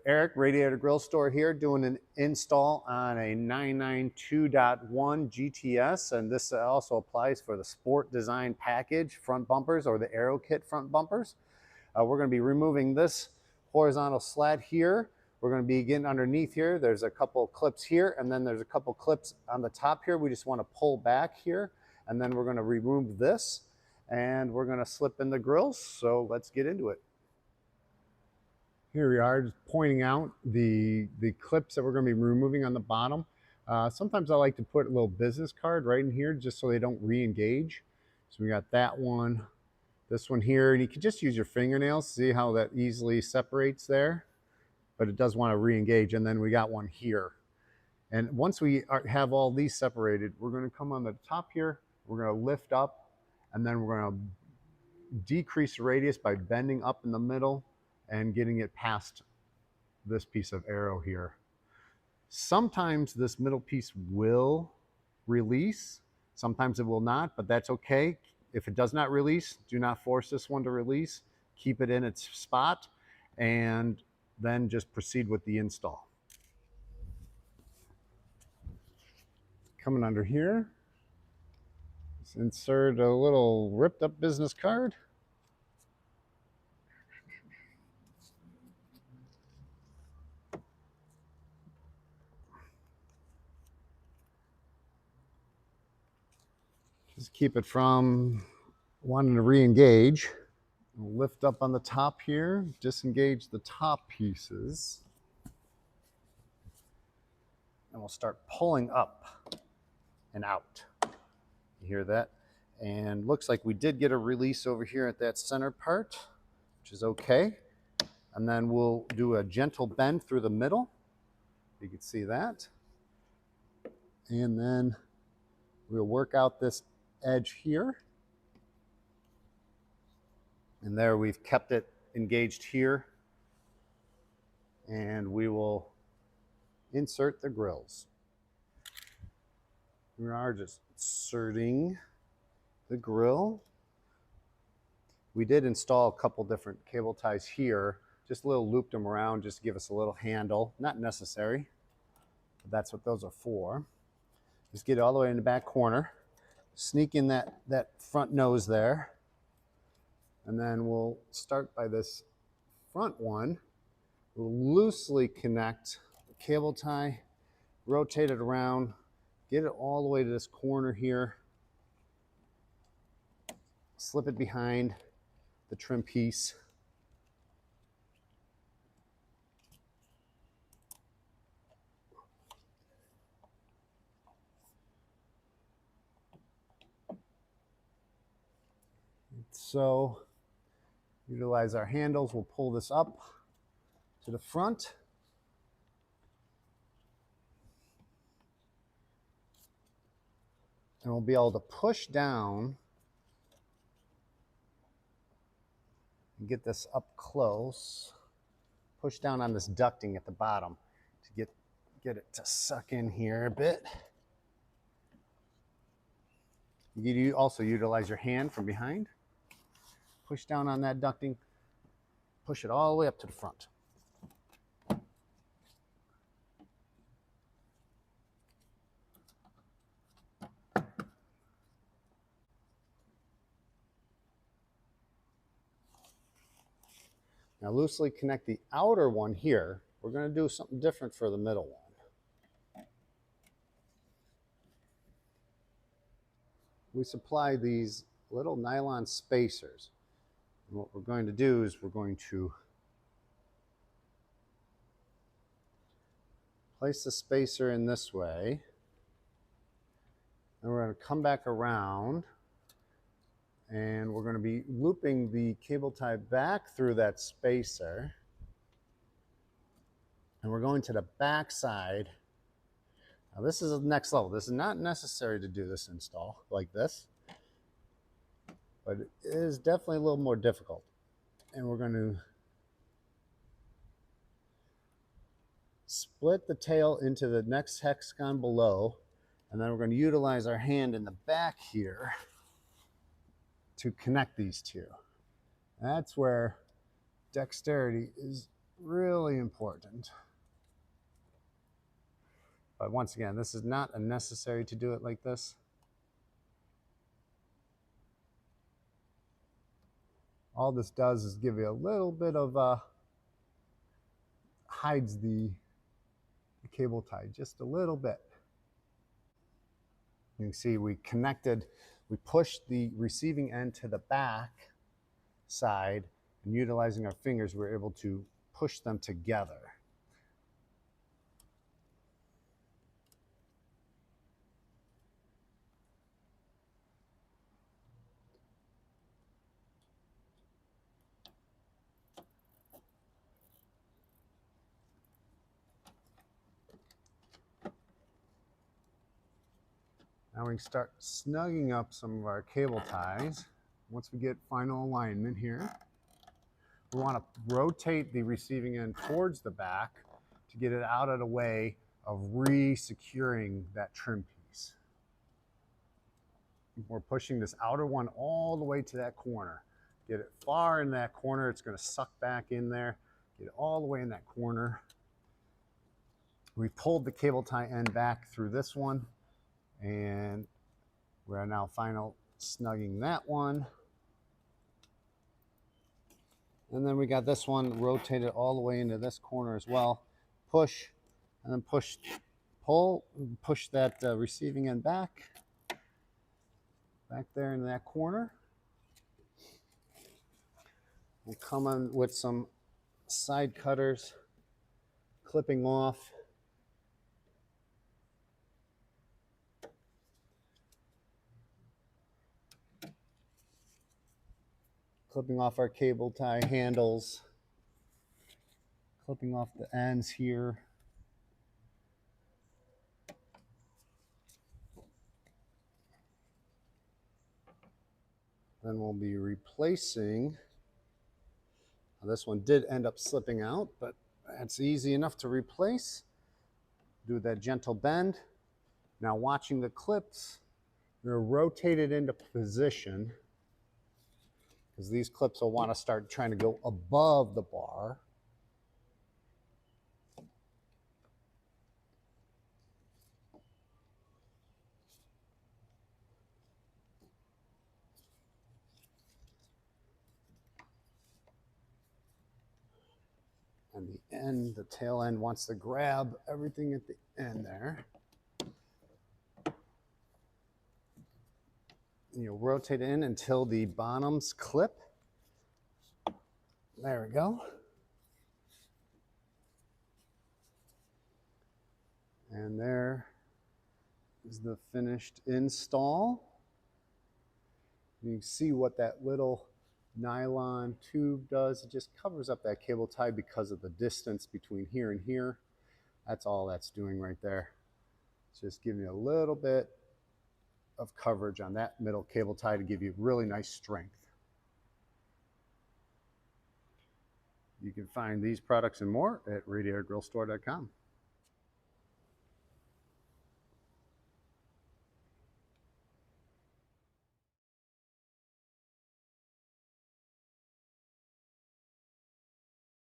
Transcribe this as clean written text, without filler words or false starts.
Eric, Radiator Grille Store here, doing an install on a 992.1 GTS, and this also applies for the Sport Design Package front bumpers or the Aero Kit front bumpers. We're going to be removing this horizontal slat here. We're going to be getting underneath here. There's a couple clips here, and then there's a couple clips on the top here. We just want to pull back here, and then we're going to remove this, and we're going to slip in the grills. So let's get into it. Here we are, just pointing out the clips that we're going to be removing on the bottom. Sometimes I like to put a little business card right in here just so they don't re-engage. So we got that one, this one here, and you can just use your fingernails. See how that easily separates there? But it does want to re-engage. And then we got one here. And once we have all these separated, we're going to come on the top here. We're going to lift up, and then we're going to decrease the radius by bending up in the middle and getting it past this piece of aero here. Sometimes this middle piece will release, sometimes it will not, but that's okay. If it does not release, do not force this one to release. Keep it in its spot, and then just proceed with the install. Coming under here, let's insert a little ripped up business card. Just keep it from wanting to re-engage. We'll lift up on the top here, disengage the top pieces, and we'll start pulling up and out. You hear that? And looks like we did get a release over here at that center part, which is okay. And then we'll do a gentle bend through the middle. You can see that. And then we'll work out this edge here. And there we've kept it engaged here. And we will insert the grills. We are just inserting the grill. We did install a couple different cable ties here, just a little looped them around just to give us a little handle. Not necessary, but that's what those are for. Just get it all the way in the back corner, sneak in that front nose there, and then we'll start by this front one. We'll loosely connect the cable tie, rotate it around, get it all the way to this corner here, slip it behind the trim piece. So utilize our handles. We'll pull this up to the front. And we'll be able to push down and get this up close. Push down on this ducting at the bottom to get it to suck in here a bit. You also utilize your hand from behind. Push down on that ducting, push it all the way up to the front. Now loosely connect the outer one here. We're going to do something different for the middle one. We supply these little nylon spacers. And what we're going to do is we're going to place the spacer in this way. And we're going to come back around, and we're going to be looping the cable tie back through that spacer. And we're going to the back side. Now this is the next level. This is not necessary to do this install like this, but it is definitely a little more difficult. And we're going to split the tail into the next hexagon below, and then we're going to utilize our hand in the back here to connect these two. That's where dexterity is really important. But once again, this is not necessary to do it like this. All this does is give you a little bit of, hides the cable tie just a little bit. You can see we pushed the receiving end to the back side, and utilizing our fingers, we're able to push them together. Now we can start snugging up some of our cable ties. Once we get final alignment here, we want to rotate the receiving end towards the back to get it out of the way of re-securing that trim piece. We're pushing this outer one all the way to that corner. Get it far in that corner, it's going to suck back in there. Get it all the way in that corner. We pulled the cable tie end back through this one, and we're now final snugging that one. And then we got this one rotated all the way into this corner as well. Push, and then pull, push that receiving end back there in that corner. We'll come in with some side cutters, clipping off our cable tie handles, clipping off the ends here. Then we'll be replacing. Now this one did end up slipping out, but that's easy enough to replace. Do that gentle bend. Now watching the clips, they're rotated into position, because these clips will want to start trying to go above the bar. And the end, the tail end wants to grab everything at the end there. And you'll rotate in until the bottoms clip. There we go. And there is the finished install. You can see what that little nylon tube does. It just covers up that cable tie because of the distance between here and here. That's all that's doing right there. It's just giving you a little bit of coverage on that middle cable tie to give you really nice strength. You can find these products and more at radiatorgrillestore.com.